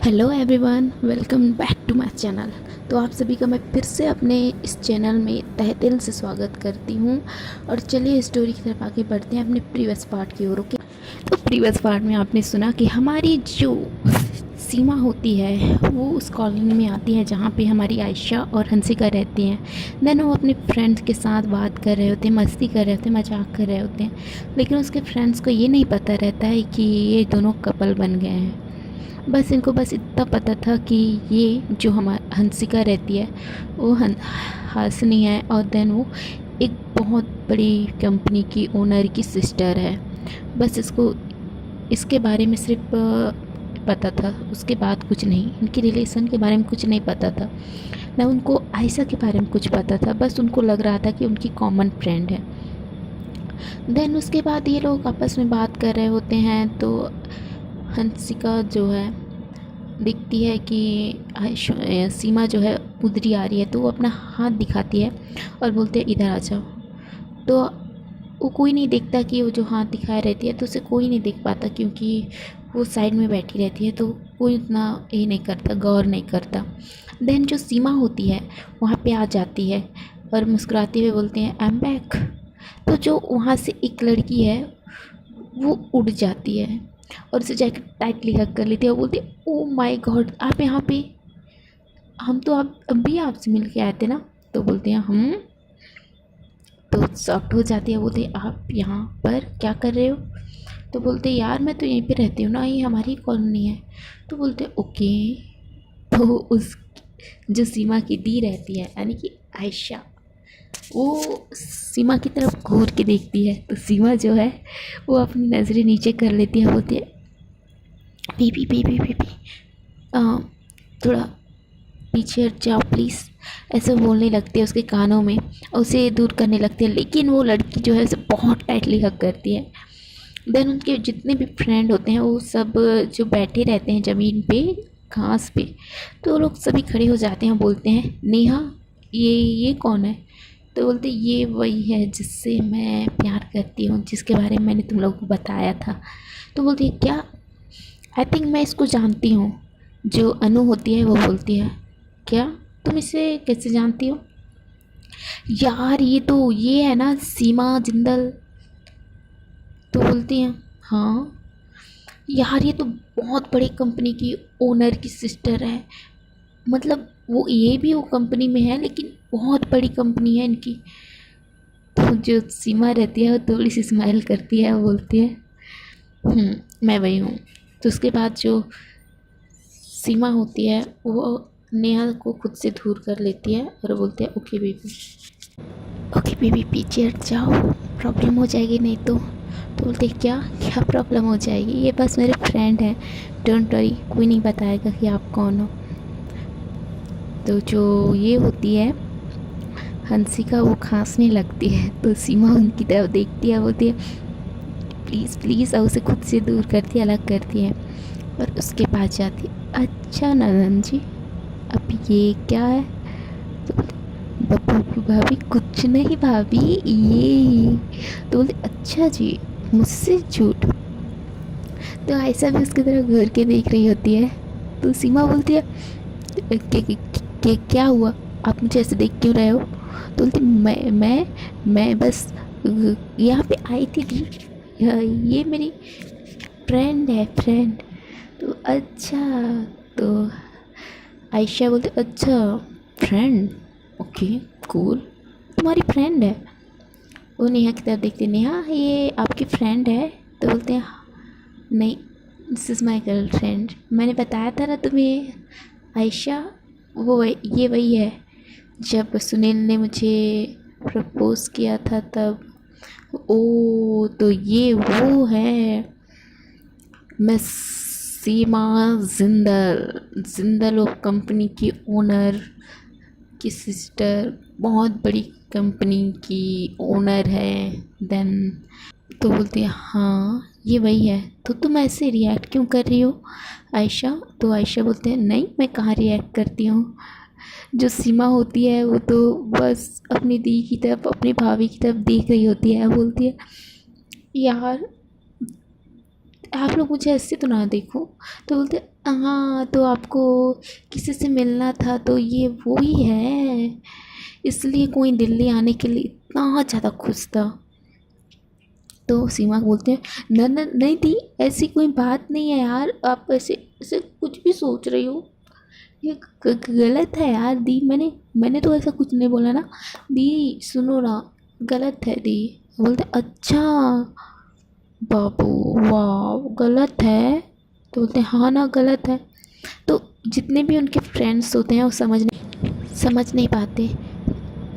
Hello everyone, welcome back to my channel. तो आप सभी का मैं फिर से अपने इस चैनल में तहे दिल से स्वागत करती हूँ। और चलिए स्टोरी की तरफ आगे बढ़ते हैं अपने प्रीवियस पार्ट की ओर। ओके, तो प्रीवियस पार्ट में आपने सुना कि हमारी जो सीमा होती है वो उस कॉलोनी में आती है जहाँ पे हमारी आयशा और हंसिका रहती हैं। देन वो अपने फ्रेंड्स के साथ बात कर रहे होते हैं, मस्ती कर रहे होते हैं, मजाक कर रहे होते हैं। लेकिन उसके फ्रेंड्स को ये नहीं पता रहता है कि ये दोनों कपल बन गए हैं। बस इनको बस इतना पता था कि ये जो हमारी हंसिका रहती है वो हासिनी है, और देन वो एक बहुत बड़ी कंपनी की ओनर की सिस्टर है। बस इसको इसके बारे में सिर्फ पता था, उसके बाद कुछ नहीं। इनके रिलेशन के बारे में कुछ नहीं पता था, ना उनको आयशा के बारे में कुछ पता था। बस उनको लग रहा था कि उनकी कॉमन फ्रेंड है। देन उसके बाद ये लोग आपस में बात कर रहे होते हैं, तो हंसिका जो है दिखती है कि सीमा जो है उधरी आ रही है, तो वो अपना हाथ दिखाती है और बोलते हैं इधर आ जाओ। तो वो कोई नहीं देखता कि वो जो हाथ दिखाए रहती है, तो उसे कोई नहीं देख पाता क्योंकि वो साइड में बैठी रहती है, तो कोई उतना ये नहीं करता, गौर नहीं करता। देन जो सीमा होती है वहाँ पे आ जाती है और मुस्कुराते हुए बोलते हैं आई एम बैक। तो जो वहाँ से एक लड़की है वो उड़ जाती है और उसे जाकर टाइटली हग कर लेती है और बोलती है ओ माय गॉड, आप यहाँ पे, हम तो आप अभी आपसे मिल के आए थे ना। तो बोलते हैं हम। तो शॉक्ड हो जाती है, बोलते हैं आप यहाँ पर क्या कर रहे हो। तो बोलते हैं यार मैं तो यहीं पे रहती हूँ ना, ये हमारी कॉलोनी है। तो बोलते हैं ओके। तो उस जो सीमा की दी रहती है यानी कि आयशा, वो सीमा की तरफ घूर के देखती है। तो सीमा जो है वो अपनी नज़रें नीचे कर लेती है, बोलती है बेबी बेबी बेबी, थोड़ा पीछे हट जाओ प्लीज़, ऐसे बोलने लगती है उसके कानों में और उसे दूर करने लगती है। लेकिन वो लड़की जो है उसे बहुत टाइटली हग करती है। देन उनके जितने भी फ्रेंड होते हैं वो सब जो बैठे रहते हैं ज़मीन पे, घास पे, तो वो लोग सभी खड़े हो जाते हैं, बोलते हैं नेहा ये कौन है। तो बोलते ये वही है जिससे मैं प्यार करती हूँ, जिसके बारे में मैंने तुम लोगों को बताया था। तो बोलती है क्या, आई थिंक मैं इसको जानती हूँ। जो अनु होती है वो बोलती है क्या, तुम इसे कैसे जानती हो यार, ये तो ये है ना सीमा जिंदल। तो बोलती हैं हाँ यार, ये तो बहुत बड़ी कंपनी की ओनर की सिस्टर है। मतलब वो ये भी वो कंपनी में है लेकिन बहुत बड़ी कंपनी है इनकी। तो जो सीमा रहती है वो थोड़ी सी स्माइल करती है, वो बोलती है मैं वही हूँ। तो उसके बाद जो सीमा होती है वो नेहा को खुद से दूर कर लेती है और बोलती है ओके बेबी, ओके बेबी पीछे हट जाओ, प्रॉब्लम हो जाएगी नहीं तो। तो बोलते क्या क्या प्रॉब्लम हो जाएगी, ये बस मेरे फ्रेंड हैं, डोंट वरी, कोई नहीं बताएगा कि आप कौन हो। तो जो ये होती है हंसिका, वो खांसने लगती है। तो सीमा उनकी तरफ देखती है, बोलती है प्लीज़ प्लीज़, और उसे खुद से दूर करती है, अलग करती है और उसके पास जाती है। अच्छा नंदन जी, अब ये क्या है। तो बब्बू भाभी कुछ नहीं भाभी, ये। तो बोलते अच्छा जी, मुझसे झूठ। तो ऐसा भी उसकी तरफ घूर के देख रही होती है। तो सीमा बोलती है क्या हुआ, आप मुझे ऐसे देख क्यों रहे हो। तो बोलती मैं बस यहाँ पे आई थी, ये मेरी फ्रेंड है, फ्रेंड। तो अच्छा, तो आयशा बोलती अच्छा फ्रेंड, ओके कूल, तुम्हारी फ्रेंड है। वो नेहा की तरफ देखते, नेहा ये आपकी फ्रेंड है। तो बोलते हैं नहीं, this is my girl friend, मैंने बताया था ना तुम्हें आयशा, ये वही है जब सुनील ने मुझे प्रपोज़ किया था तब। ओ तो ये वो है, मैं सीमा जिंदल, जिंदल ऑफ कंपनी की ओनर की सिस्टर, बहुत बड़ी कंपनी की ओनर है। देन तो बोलती है हाँ ये वही है, तो तुम ऐसे रिएक्ट क्यों कर रही हो आयशा। तो आयशा बोलते हैं नहीं मैं कहाँ रिएक्ट करती हूँ। जो सीमा होती है वो तो बस अपनी दी की तरफ, अपनी भाभी की तरफ देख रही होती है, बोलती है यार आप लोग मुझे ऐसे तो ना देखो। तो बोलते हाँ तो आपको किसी से मिलना था तो ये वो ही है, इसलिए कोई दिल्ली आने के लिए इतना ज़्यादा खुश था। तो सीमा बोलते हैं न न नहीं दी, ऐसी कोई बात नहीं है यार, आप ऐसे ऐसे कुछ भी सोच रही हो, ये गलत है यार दी, मैंने मैंने तो ऐसा कुछ नहीं बोला ना दी, सुनो ना, गलत है दी। बोलते अच्छा बाबू, वाह गलत है। तो बोलते हैं हाँ ना गलत है। तो जितने भी उनके फ्रेंड्स होते हैं वो समझ नहीं पाते।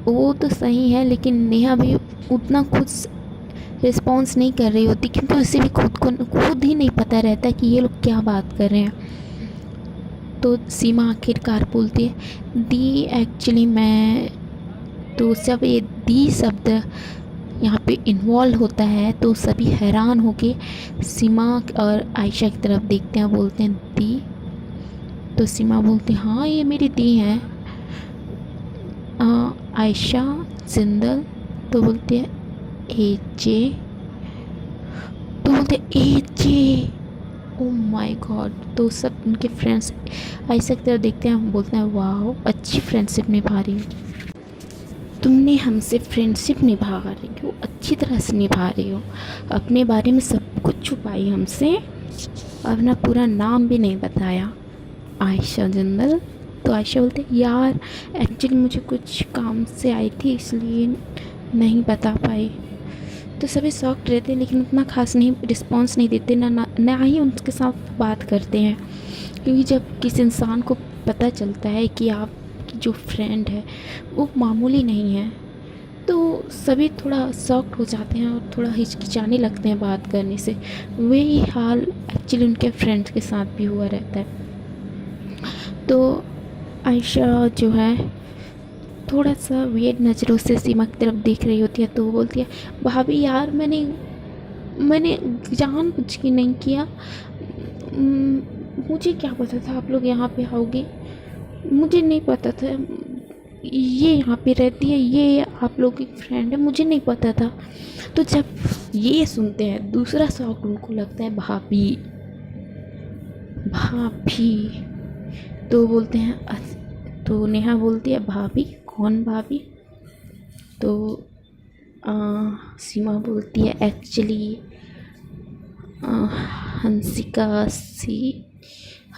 वो तो सही है लेकिन नेहा भी उतना खुद रिस्पॉन्स नहीं कर रही होती, क्योंकि उसे भी खुद ही नहीं पता रहता कि ये लोग क्या बात कर रहे हैं। तो सीमा आखिरकार बोलती है दी एक्चुअली मैं, तो जब ये दी शब्द यहाँ पे इन्वॉल्व होता है तो सभी हैरान होके सीमा और आयशा की तरफ देखते हैं, बोलते हैं दी। तो सीमा बोलती है हाँ ये मेरी दी हैं, आयशा जिंदल। तो बोलते हैं AJ। तो बोलते AJ, ओ माय गॉड। तो सब उनके फ्रेंड्स आयशा की तरफ देखते हैं, हम बोलते हैं वाह अच्छी फ्रेंडशिप निभा रही हो तुमने, हमसे फ्रेंडशिप निभा रही हो, अच्छी तरह से निभा रही हो, अपने बारे में सब कुछ छुपाई हमसे, अपना पूरा नाम भी नहीं बताया, आयशा जिंदल। तो आयशा बोलते यार एक्चुअली मुझे कुछ काम से आई थी इसलिए नहीं बता पाई। तो सभी शॉक्ड रहते हैं लेकिन उतना खास नहीं रिस्पॉन्स नहीं देते, ना ही उनके साथ बात करते हैं, क्योंकि जब किसी इंसान को पता चलता है कि आप जो फ्रेंड है वो मामूली नहीं है तो सभी थोड़ा शॉक्ड हो जाते हैं और थोड़ा हिचकिचाने लगते हैं बात करने से। वही हाल एक्चुअली उनके फ्रेंड्स के साथ भी हुआ रहता है। तो आयशा जो है थोड़ा सा वियर्ड नज़रों से सीमा की तरफ देख रही होती है। तो वो बोलती है भाभी यार मैंने जानबूझ के नहीं किया, मुझे क्या पता था आप लोग यहाँ पे आओगे, मुझे नहीं पता था ये यहाँ पे रहती है, ये आप लोग की फ्रेंड है, मुझे नहीं पता था। तो जब ये सुनते हैं दूसरा शौक उनको लगता है भाभी भाभी। तो बोलते हैं तो नेहा बोलती है भाभी कौन भाभी। तो सीमा बोलती है एक्चुअली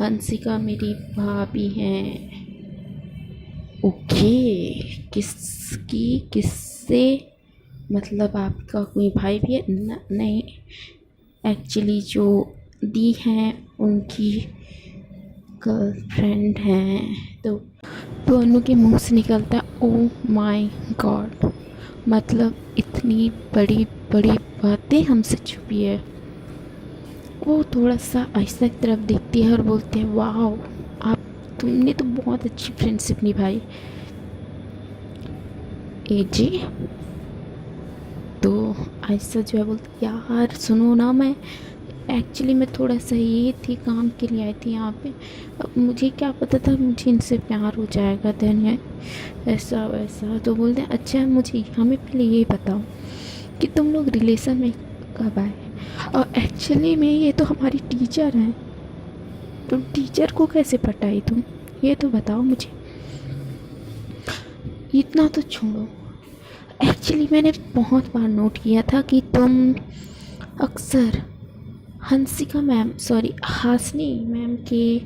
हंसिका मेरी भाभी हैं। ओके किससे मतलब आपका कोई भाई भी है? नहीं एक्चुअली जो दी हैं उनकी गर्लफ्रेंड हैं। तो दोनों के मुंह से निकलता है ओ माय गॉड, मतलब इतनी बड़ी बड़ी बातें हमसे छुपी है। वो थोड़ा सा आयशा की तरफ देखती है और बोलती है वाह तुमने तो बहुत अच्छी फ्रेंडशिप निभाई AJ। तो आयशा जो है बोलती यार सुनो ना, मैं एक्चुअली मैं थोड़ा सा ये थी काम के लिए आई थी यहाँ पे, अब मुझे क्या पता था मुझे इनसे प्यार हो जाएगा देन ऐसा वैसा। तो बोलते हैं अच्छा मुझे हमें पहले ये बताओ कि तुम लोग रिलेशन में कब आए, और एक्चुअली में ये तो हमारी टीचर हैं, तुम टीचर को कैसे पटाई तुम, ये तो बताओ मुझे। इतना तो छोड़ो, एक्चुअली मैंने बहुत बार नोट किया था कि तुम अक्सर हासिनी मैम के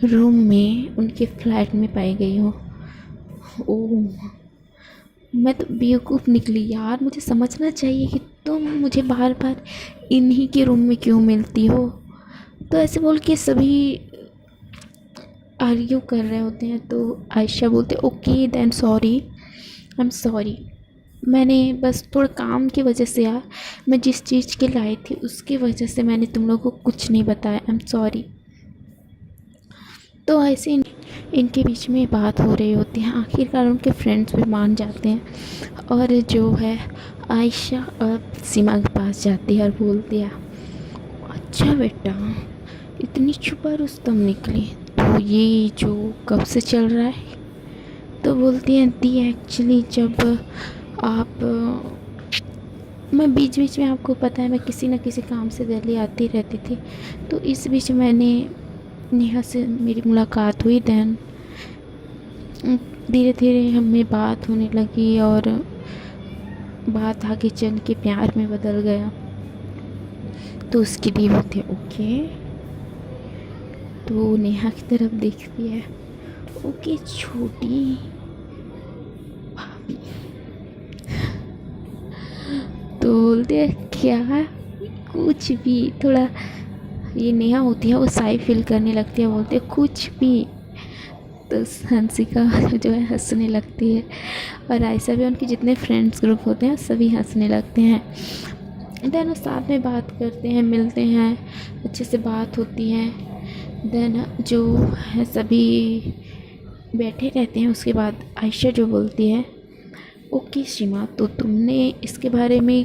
रूम में उनके फ्लैट में पाई गई हो। ओह मैं तो बेवकूफ़ निकली यार, मुझे समझना चाहिए कि तुम मुझे बार बार इन्हीं के रूम में क्यों मिलती हो। तो ऐसे बोल के सभी आर्ग्यू कर रहे होते हैं। तो आयशा बोलते okay then sorry, I am sorry, मैंने बस थोड़ा काम की वजह से यार, मैं जिस चीज़ के लाई थी उसकी वजह से मैंने तुम लोगों को कुछ नहीं बताया, आई एम सॉरी। तो ऐसे इनके बीच में बात हो रही होती है, आखिरकार उनके फ्रेंड्स भी मान जाते हैं और जो है आयशा अब सीमा के पास जाती है और बोलती है अच्छा बेटा इतनी छुपा रुस्तम निकली, तो ये जो कब से चल रहा है। तो बोलती है दी एक्चुअली जब आप मैं बीच बीच में, आपको पता है, मैं किसी न किसी काम से दिल्ली आती रहती थी। तो इस बीच मैंने नेहा से मेरी मुलाकात हुई। दैन धीरे धीरे हमें बात होने लगी और बात आगे चल के प्यार में बदल गया। तो उसके लिए होते ओके, तो नेहा की तरफ देखती है, ओके छोटी भाभी। तो बोलते हैं क्या, कुछ भी। थोड़ा ये नेहा होती है वो साई फील करने लगती है, बोलते हैं कुछ भी। तो हंसिका जो है हंसने लगती है और ऐसा भी उनके जितने फ्रेंड्स ग्रुप होते हैं सभी हंसने लगते हैं। देन साथ में बात करते हैं, मिलते हैं, अच्छे से बात होती है। देन जो है सभी बैठे रहते हैं। उसके बाद आयशा जो बोलती है, ओके सीमा, तो तुमने इसके बारे में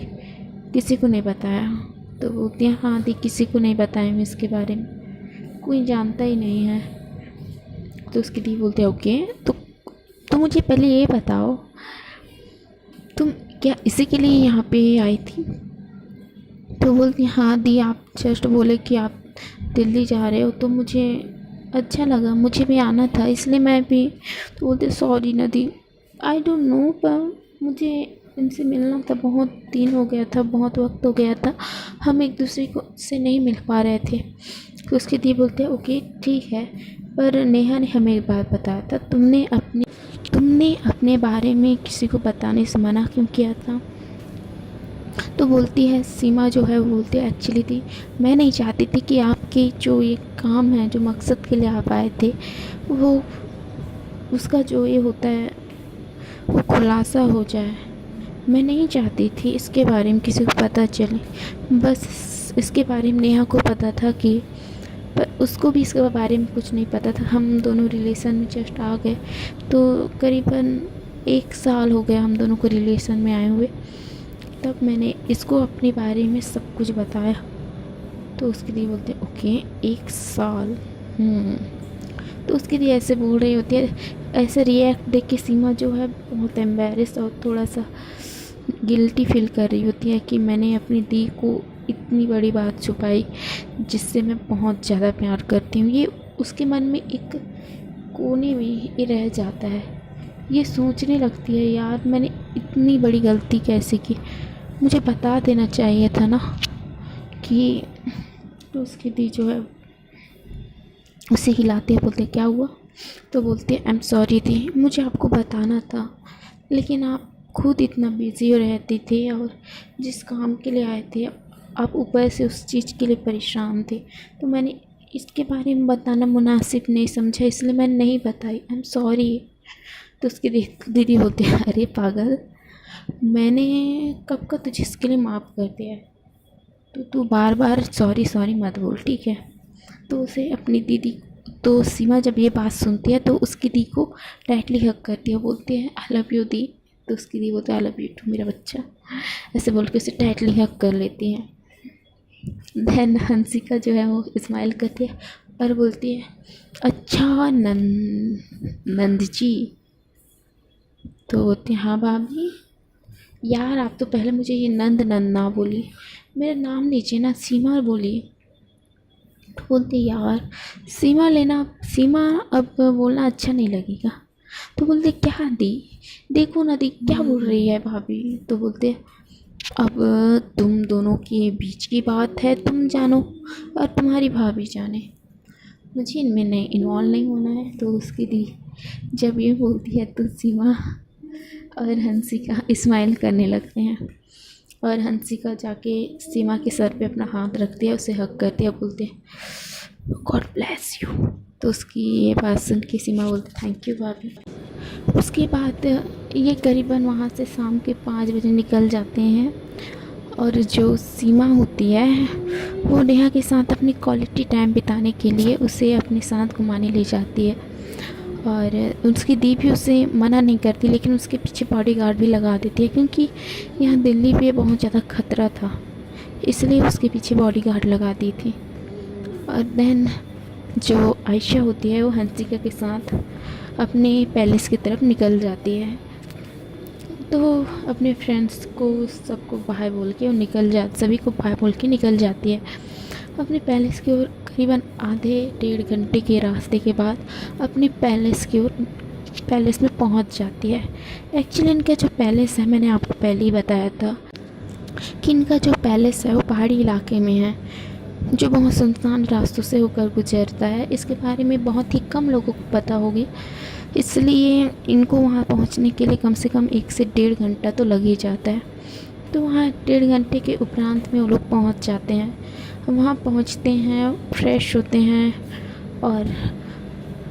किसी को नहीं बताया? तो बोलती है हाँ दी, किसी को नहीं बताया मैं इसके बारे में, कोई जानता ही नहीं है। तो उसके दी बोलते हैं ओके, तो मुझे पहले ये बताओ, तुम क्या इसी के लिए यहाँ पे आई थी? तो बोलती है हाँ दी, आप जस्ट बोले कि आप दिल्ली जा रहे हो तो मुझे अच्छा लगा, मुझे भी आना था इसलिए मैं भी। तो बोलते सॉरी ना दी, आई डोंट नो, पर मुझे इनसे मिलना था, बहुत दिन हो गया था, बहुत वक्त हो गया था, हम एक दूसरे को से नहीं मिल पा रहे थे। तो उसके दी बोलते हैं ओके ठीक है, पर नेहा ने हमें एक बात बताया था, तुमने अपने बारे में किसी को बताने से मना क्यों किया था? तो बोलती है सीमा जो है, वो बोलती है एक्चुअली थी, मैं नहीं चाहती थी कि आपके जो ये काम है, जो मकसद के लिए आप आए थे, वो उसका जो ये होता है वो खुलासा हो जाए। मैं नहीं चाहती थी इसके बारे में किसी को पता चले। बस इसके बारे में नेहा को पता था कि, पर उसको भी इसके बारे में कुछ नहीं पता था। हम दोनों रिलेशन में जस्ट आ गए, तो करीबन 1 साल हो गया हम दोनों को रिलेशन में आए हुए। तब मैंने इसको अपने बारे में सब कुछ बताया। तो उसके लिए बोलते हैं ओके 1 साल। तो उसके लिए ऐसे बोल रही होती है, ऐसे रिएक्ट देख के सीमा जो है बहुत एम्बेरस और थोड़ा सा गिल्टी फील कर रही होती है कि मैंने अपनी दी को इतनी बड़ी बात छुपाई जिससे मैं बहुत ज़्यादा प्यार करती हूँ। ये उसके मन में एक कोने में ये रह जाता है। ये सोचने लगती है यार मैंने इतनी बड़ी गलती कैसे की, मुझे बता देना चाहिए था ना कि। तो उसकी दी जो है उसे हिलाते हैं, बोलते क्या हुआ? तो बोलते आई एम सॉरी दी, मुझे आपको बताना था लेकिन आप खुद इतना बिज़ी रहती थी और जिस काम के लिए आए थे आप ऊपर से उस चीज़ के लिए परेशान थे, तो मैंने इसके बारे में बताना मुनासिब नहीं समझा, इसलिए मैंने नहीं बताई, आई एम सॉरी। तो उसकी दीदी बोलती है अरे पागल, मैंने कब का तुझे इसके लिए माफ़ कर दिया है, तो तू बार बार सॉरी सॉरी मत बोल, ठीक है? तो उसे अपनी दीदी, तो सीमा जब ये बात सुनती है तो उसकी दी को टाइटली हग करती है, बोलती है आई लव यू दी। तो उसकी दी बोलती है आई लव यू टू मेरा बच्चा, ऐसे बोल के उसे टाइटली हग कर लेती हैं। देन हंसिका जो है वो स्माइल करती है और बोलती है अच्छा नंद जी। तो बोलती है हाँ भाभी। यार आप तो पहले मुझे ये नंद ना बोली, मेरा नाम लीजिए ना, सीमा बोलिए। तो बोलती यार सीमा लेना, सीमा अब बोलना अच्छा नहीं लगेगा। तो बोलते क्या दी, देखो ना दी क्या बोल रही है भाभी। तो बोलते अब तुम दोनों के बीच की बात है, तुम जानो और तुम्हारी भाभी जाने, मुझे इनमें नहीं इन्वॉल्व नहीं होना है। तो उसकी दी जब ये बोलती है तो सीमा और हंसिका स्माइल करने लगते हैं और हंसिका जाके सीमा के सर पे अपना हाथ रखती है, उसे हक करती है, बोलते हैं गॉड ब्लेस यू। तो उसकी ये बात सुन के सीमा बोलती थैंक यू भाभी। उसके बाद ये करीबन वहाँ से शाम के 5 बजे निकल जाते हैं और जो सीमा होती है वो नेहा के साथ अपनी क्वालिटी टाइम बिताने के लिए उसे अपने साथ घुमाने ले जाती है। और उसकी दी भी उसे मना नहीं करती, लेकिन उसके पीछे बॉडीगार्ड भी लगा देती है क्योंकि यहाँ दिल्ली पे बहुत ज़्यादा खतरा था, इसलिए उसके पीछे बॉडीगार्ड लगा दी थी। और देन जो आयशा होती है वो हंसिका के साथ अपने पैलेस की तरफ निकल जाती है। तो वो अपने फ्रेंड्स को सबको बाय बोल के वो निकल जा सभी को बाय बोल के निकल जाती है अपने पैलेस की ओर। करीबन आधे डेढ़ घंटे के रास्ते के बाद अपने पैलेस की ओर पैलेस में पहुंच जाती है। एक्चुअली इनका जो पैलेस है, मैंने आपको पहले ही बताया था कि इनका जो पैलेस है वो पहाड़ी इलाके में है, जो बहुत सुनसान रास्तों से होकर गुजरता है। इसके बारे में बहुत ही कम लोगों को पता होगी, इसलिए इनको वहाँ पहुँचने के लिए कम से कम 1 से 1.5 घंटा तो लग ही जाता है। तो वहाँ 1.5 घंटे के उपरांत में वो लोग पहुँच जाते हैं। वहाँ पहुँचते हैं, फ्रेश होते हैं और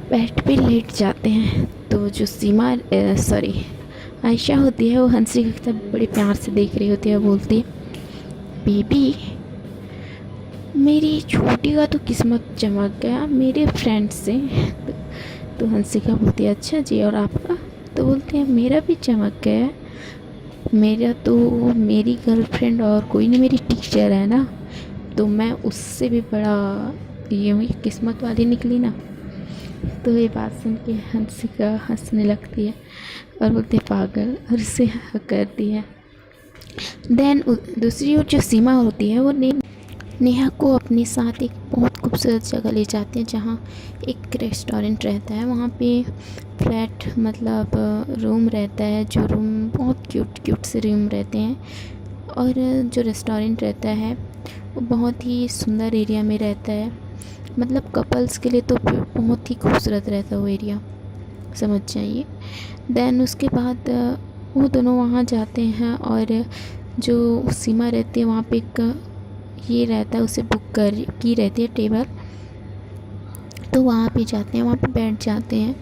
बेड पे लेट जाते हैं। तो जो आयशा होती है, वो हंसी की तरफ बड़े प्यार से देख रही होती है। बोलती है, बेबी मेरी छोटी का तो किस्मत चमक गया मेरे फ्रेंड से। तो हंसिका बोलती है, अच्छा जी, और आपका? तो बोलते हैं, मेरा भी चमक गया। मेरा तो मेरी गर्लफ्रेंड और कोई नहीं, मेरी टीचर है ना, तो मैं उससे भी बड़ा ये हुई किस्मत वाली निकली ना। तो ये बात सुन के हंसिका हंसने लगती है और बोलते हैं, पागल, और उससे करती है। देन दूसरी ओर जो सीमा होती है, वो नेहा को अपने साथ एक बहुत खूबसूरत जगह ले जाते हैं, जहाँ एक रेस्टोरेंट रहता है। वहाँ पे फ्लैट मतलब रूम रहता है, जो रूम बहुत क्यूट से रूम रहते हैं। और जो रेस्टोरेंट रहता है वो बहुत ही सुंदर एरिया में रहता है, मतलब कपल्स के लिए तो बहुत ही खूबसूरत रहता है वो एरिया, समझ जाइए। देन उसके बाद वो दोनों वहाँ जाते हैं और जो सीमा रहती है वहाँ पे एक ये रहता है, उसे बुक की रहती है टेबल। तो वहाँ पे जाते हैं, वहाँ पे बैठ जाते हैं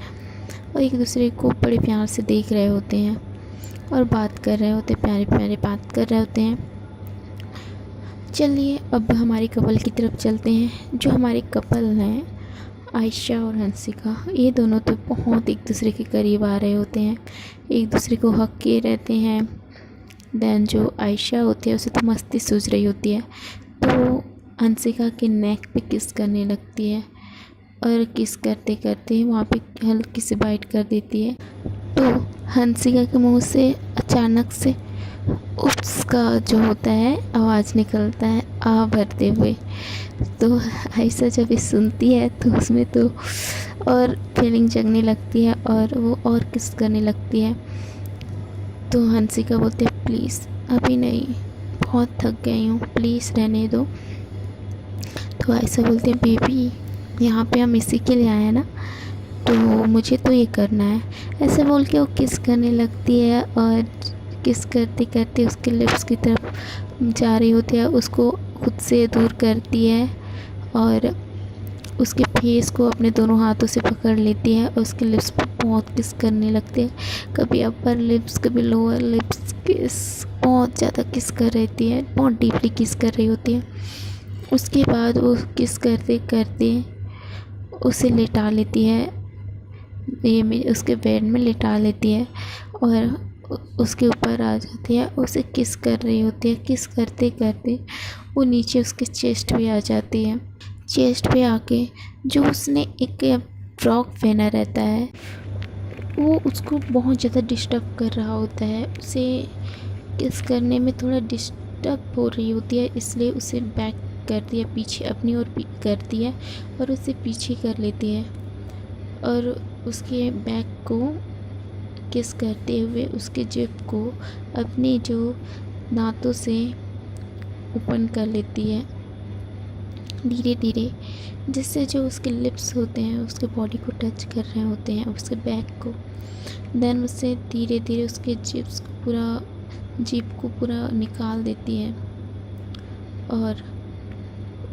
और एक दूसरे को बड़े प्यार से देख रहे होते हैं और बात कर रहे होते हैं, प्यारे प्यारे बात कर रहे होते हैं। चलिए अब हमारे कपल की तरफ चलते हैं। जो हमारे कपल हैं, आयशा और हंसिका, ये दोनों तो बहुत एक दूसरे के करीब आ रहे होते हैं, एक दूसरे को हक किए रहते हैं। देन जो आयशा होती है, उसे तो मस्ती सूझ रही होती है, तो हंसिका के नेक पे किस करने लगती है और किस करते करते वहाँ पे हल्की सी बाइट कर देती है। तो हंसिका के मुंह से अचानक से उसका जो होता है आवाज़ निकलता है, आ भरते हुए। तो आयशा जब ये सुनती है तो उसमें तो और फीलिंग जगने लगती है और वो और किस करने लगती है। तो हंसिका बोलते हैं, प्लीज़ अभी नहीं, बहुत थक गई हूँ, प्लीज़ रहने दो। तो आयशा बोलते हैं, बेबी यहाँ पे हम इसी के लिए आए हैं ना, तो मुझे तो ये करना है। ऐसे बोल के वो किस करने लगती है और किस करते करते उसके लिप्स की तरफ जा रही होती है, उसको खुद से दूर करती है और उसके फेस को अपने दोनों हाथों से पकड़ लेती है और उसके लिप्स पर बहुत किस करने लगती है, कभी अपर लिप्स कभी लोअर लिप्स, किस बहुत ज़्यादा किस कर रहती है, बहुत डीपली किस कर रही होती है। उसके बाद वो किस करते करते उसे लेटा लेती है, उसके बेड में लेटा लेती है और उसके ऊपर आ जाती है, उसे किस कर रही होती है। किस करते करते वो नीचे उसके चेस्ट पे आ जाती है। चेस्ट पे आके जो उसने एक फ्रॉक पहना रहता है, वो उसको बहुत ज़्यादा डिस्टर्ब कर रहा होता है, उसे किस करने में थोड़ा डिस्टर्ब हो रही होती है, इसलिए उसे बैक करती है, पीछे अपनी ओर करती है और उसे पीछे कर लेती है और उसके बैक को किस करते हुए उसके जिप को अपने जो दांतों से ओपन कर लेती है धीरे धीरे, जिससे जो उसके लिप्स होते हैं उसके बॉडी को टच कर रहे होते हैं, उसके बैक को। देन उससे धीरे धीरे उसके जीप को पूरा निकाल देती है और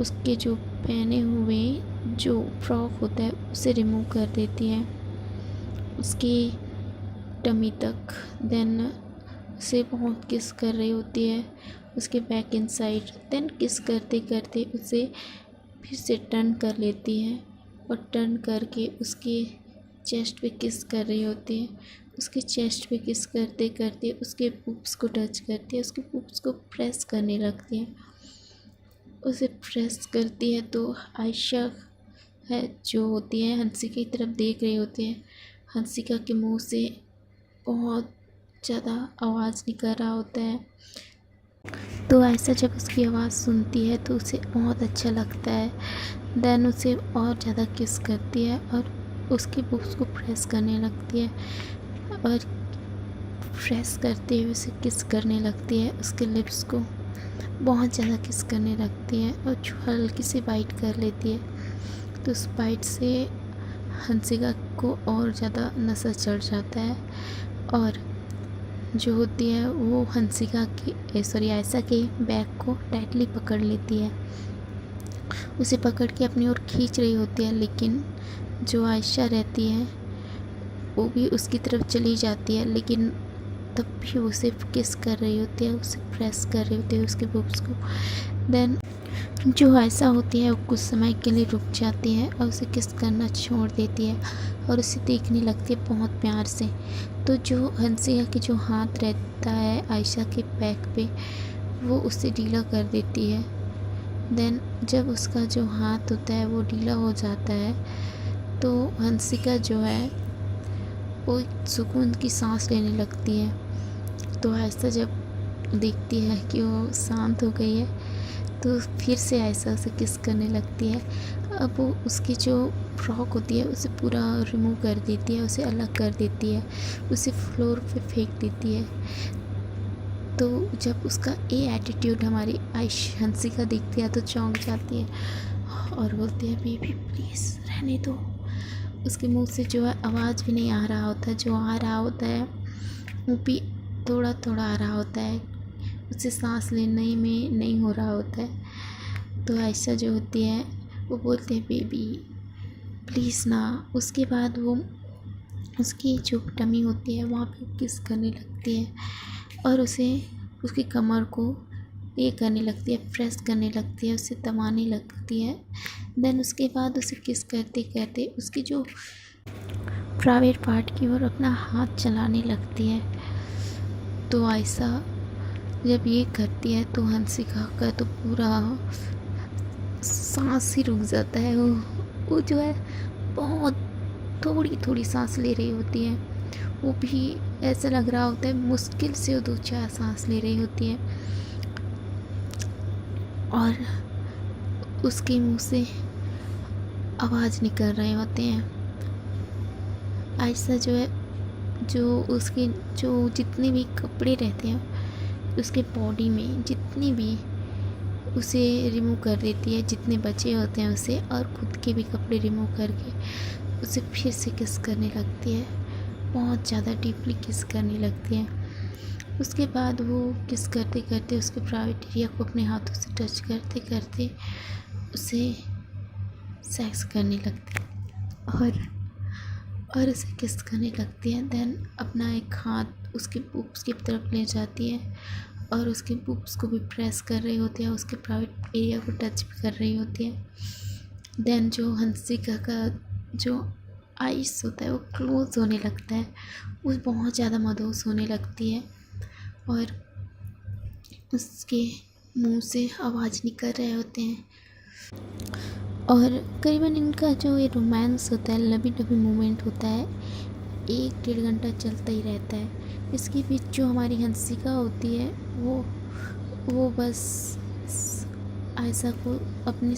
उसके जो पहने हुए जो फ्रॉक होता है उसे रिमूव कर देती है उसकी टमी तक। देन उसे बहुत किस कर रही होती है उसके बैक इनसाइड। देन किस करते करते उसे फिर से टर्न कर लेती है और टर्न करके उसके चेस्ट पे किस कर रही होती है। उसके चेस्ट पे किस करते करते उसके पुप्स को टच करती है, उसके पुप्स को प्रेस करने लगती है। उसे प्रेस करती है तो आयशा है जो होती है हंसिका की तरफ देख रही होती है। हंसिका के मुंह से बहुत ज़्यादा आवाज़ नहीं कर रहा होता है। तो आयशा जब उसकी आवाज़ सुनती है तो उसे बहुत अच्छा लगता है। देन उसे और ज़्यादा किस करती है और उसकी बुक्स को प्रेस करने लगती है और प्रेस करते हुए उसे किस करने लगती है, उसके लिप्स को बहुत ज़्यादा किस करने लगती है और हल्की सी बाइट कर लेती है। तो उस बाइट से हंसिका को और ज़्यादा नशा चढ़ जाता है और जो होती है वो हंसिका की आयशा के बैग को टाइटली पकड़ लेती है, उसे पकड़ के अपनी ओर खींच रही होती है, लेकिन जो आयशा रहती है वो भी उसकी तरफ चली जाती है, लेकिन तब भी उसे किस कर रही होती है, उसे प्रेस कर रही होती है उसके बुक्स को। देन जो आयशा होती है वो कुछ समय के लिए रुक जाती है और उसे किस करना छोड़ देती है और उसे देखने लगती है बहुत प्यार से। तो जो हंसिका के जो हाथ रहता है आयशा के बैक पे वो उसे ढीला कर देती है। देन जब उसका जो हाथ होता है वो ढीला हो जाता है तो हंसिका जो है वो सुकून की सांस लेने लगती है। तो आयशा जब देखती है कि वो शांत हो गई है तो फिर से आयशा उसे किस करने लगती है। अब वो उसकी जो फ्रॉक होती है उसे पूरा रिमूव कर देती है, उसे अलग कर देती है, उसे फ्लोर पे फेंक देती है। तो जब उसका ये एटीट्यूड हमारी हंसिका देखती है तो चौंक जाती है और बोलती है बेबी प्लीज़ रहने दो। उसके मुंह से जो है आवाज़ भी नहीं आ रहा होता, जो आ रहा होता है वो भी थोड़ा थोड़ा आ रहा होता है, उसे सांस लेने में नहीं हो रहा होता है। तो आयशा जो होती है वो बोलते हैं बेबी प्लीज़ ना। उसके बाद वो उसकी जो टमी होती है वहाँ पे किस करने लगती है और उसे उसकी कमर को ये करने लगती है, प्रेस करने लगती है, उसे दबाने लगती है। देन उसके बाद उसे किस करते करते उसकी जो प्राइवेट पार्ट की ओर अपना हाथ चलाने लगती है। तो आयशा जब ये करती है तो हंसिका का तो पूरा सांस ही रुक जाता है। वो जो है बहुत थोड़ी थोड़ी सांस ले रही होती है, वो भी ऐसा लग रहा होता है मुश्किल से वो 2-4 सांस ले रही होती है और उसके मुंह से आवाज़ निकल रहे होते हैं। आयशा जो है जो उसके जो जितने भी कपड़े रहते हैं उसके बॉडी में जितनी भी उसे रिमूव कर देती है, जितने बचे होते हैं उसे, और खुद के भी कपड़े रिमूव करके उसे फिर से किस करने लगती है, बहुत ज़्यादा डीपली किस करने लगती है। उसके बाद वो किस करते करते उसके प्राइवेट एरिया को अपने हाथों से टच करते करते उसे सेक्स करने लगती है और उसे किस करने लगती है। देन अपना एक हाथ उसके बुक्स की तरफ ले जाती है और उसके बुक्स को भी प्रेस कर रही होती है, उसके प्राइवेट एरिया को टच भी कर रही होती है। देन जो हंसिका का जो आइस होता है वो क्लोज होने लगता है, वो बहुत ज़्यादा मदहोश होने लगती है और उसके मुंह से आवाज़ निकल रहे होते हैं और करीबन इनका जो ये रोमांस होता है, लवी डवी मोमेंट होता है, 1-1.5 घंटा चलता ही रहता है। इसके बीच जो हमारी हंसिका होती है वो बस आयशा को अपनी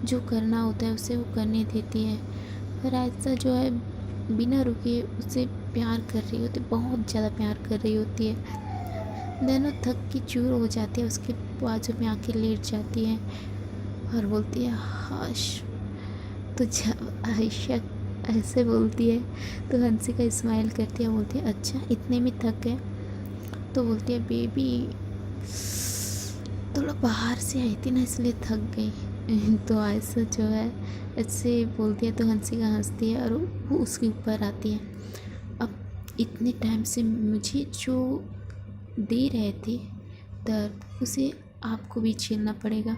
जो करना होता है उसे वो करने देती है। पर आयशा जो है बिना रुके उससे प्यार कर रही होती है, बहुत ज़्यादा प्यार कर रही होती है। देन वो थक के चूर हो जाती है, उसके बाजू में आके लेट जाती है और बोलती है हाश। तो जब आयशा ऐसे बोलती है तो हंसिका स्माइल करती है, बोलती है अच्छा इतने में थक गए। तो बोलती है बेबी थोड़ा बाहर से आई थी ना इसलिए थक गई। तो आयशा जो है ऐसे बोलती है तो हंसिका हंसती है और वो उसके ऊपर आती है। अब इतने टाइम से मुझे जो दे रहे थे दर्द उसे आपको भी झेलना पड़ेगा,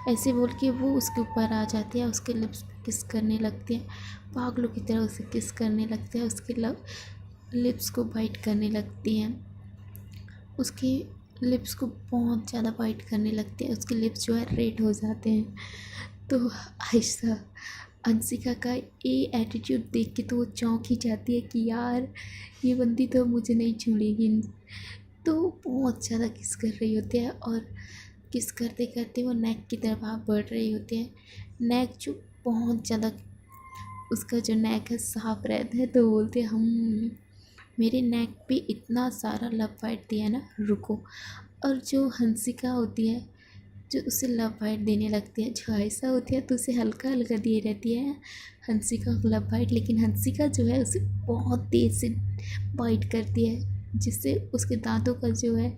ऐसे बोल के वो उसके ऊपर आ जाती है, उसके लिप्स पे किस करने लगती है, पागलों की तरह उसे किस करने लगती है, उसके लिप्स को बाइट करने लगती हैं, उसके लिप्स को बहुत ज़्यादा बाइट करने लगती है, उसके लिप्स जो है रेड हो जाते हैं। तो आयशा अंशिका का ये एटीट्यूड देख के तो वो चौंक ही जाती है कि यार ये बंदी तो मुझे नहीं छोड़ेगी। तो बहुत ज़्यादा किस कर रही होती है और किस करते करते वो नेक की तरफ आप बढ़ रही होती है। नेक जो बहुत ज़्यादा, उसका जो नेक है साफ रहता है, तो बोलते हैं हम मेरे नेक पे इतना सारा लव फाइट दिया ना, रुको। और जो हंसिका होती है जो उसे लव बाइट देने लगती है, जो आयशा होती है तो उसे हल्का हल्का दिए रहती है हंसिका को लव बाइट, लेकिन हंसिका जो है उसे बहुत तेज़ से बाइट करती है, जिससे उसके दांतों का जो है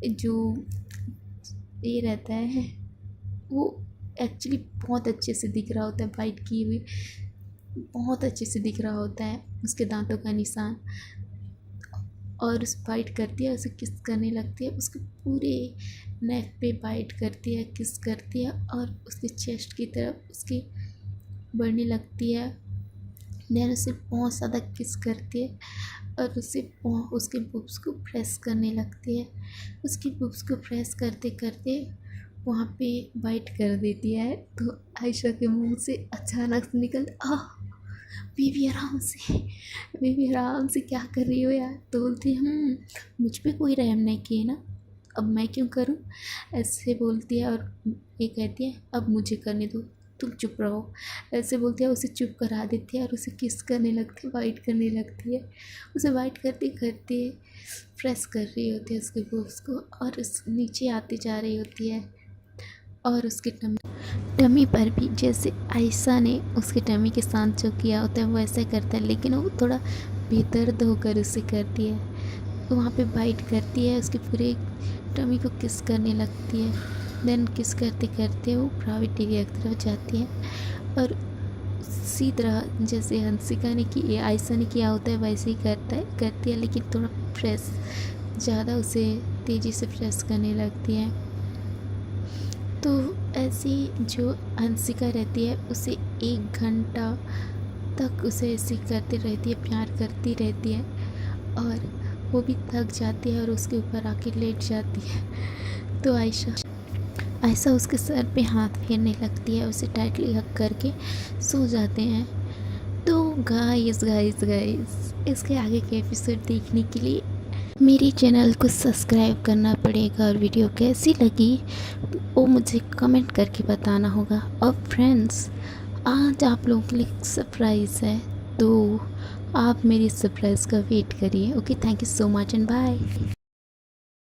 जो ये रहता है वो एक्चुअली बहुत अच्छे से दिख रहा होता है, बाइट की हुई बहुत अच्छे से दिख रहा होता है उसके दांतों का निशान। और उस बाइट करती है, उसे किस करने लगती है, उसके पूरे नेक पे बाइट करती है, किस करती है और उसके चेस्ट की तरफ उसकी बढ़ने लगती है। देन उसे बहुत ज़्यादा किस करती है और उसके बुब्स को प्रेस करने लगती है। उसकी बुब्स को प्रेस करते करते वहाँ पे बाइट कर देती है, तो आयशा के मुंह से अचानक से निकल बेबी आराम से, बेबी आराम से, क्या कर रही हो यार। तो बोलती है मुझ पे कोई रहम नहीं किए ना, अब मैं क्यों करूं, ऐसे बोलती है। और ये कहती है अब मुझे करने दो, तुम चुप रहो, ऐसे बोलती है। उसे चुप करा देती है और उसे किस करने लगती है, वाइट करने लगती है। उसे वाइट करते करते प्रेस कर रही होती है उसके बोब्स को, और उस नीचे आती जा रही होती है। और उसके टमी पर भी जैसे आयशा ने उसके टमी के साथ जो किया होता है वो ऐसा करता है, लेकिन वो थोड़ा बेदर्द होकर उसे करती है। तो वहाँ पे बाइट करती है, उसके पूरे टमी को किस करने लगती है। देन किस करते करते वो प्राइवेट एरिया की तरफ जाती है और इसी तरह जैसे हंसिका ने की आयशा ने किया होता है वैसे ही करती है, लेकिन थोड़ा प्रेस ज़्यादा उसे तेज़ी से प्रेस करने लगती है। तो ऐसी जो हंसिका रहती है उसे 1 घंटा तक उसे ऐसे करती रहती है, प्यार करती रहती है, और वो भी थक जाती है और उसके ऊपर आके लेट जाती है। तो आयशा उसके सर पे हाथ फेरने लगती है, उसे टाइटली हक करके सो जाते हैं। तो गाइस इसके आगे के एपिसोड देखने के लिए मेरे चैनल को सब्सक्राइब करना पड़ेगा, और वीडियो कैसी लगी वो मुझे कमेंट करके बताना होगा। और फ्रेंड्स, आज आप लोगों के लिए सरप्राइज़ है, तो आप मेरी सरप्राइज़ का वेट करिए। Okay, thank you so much and bye.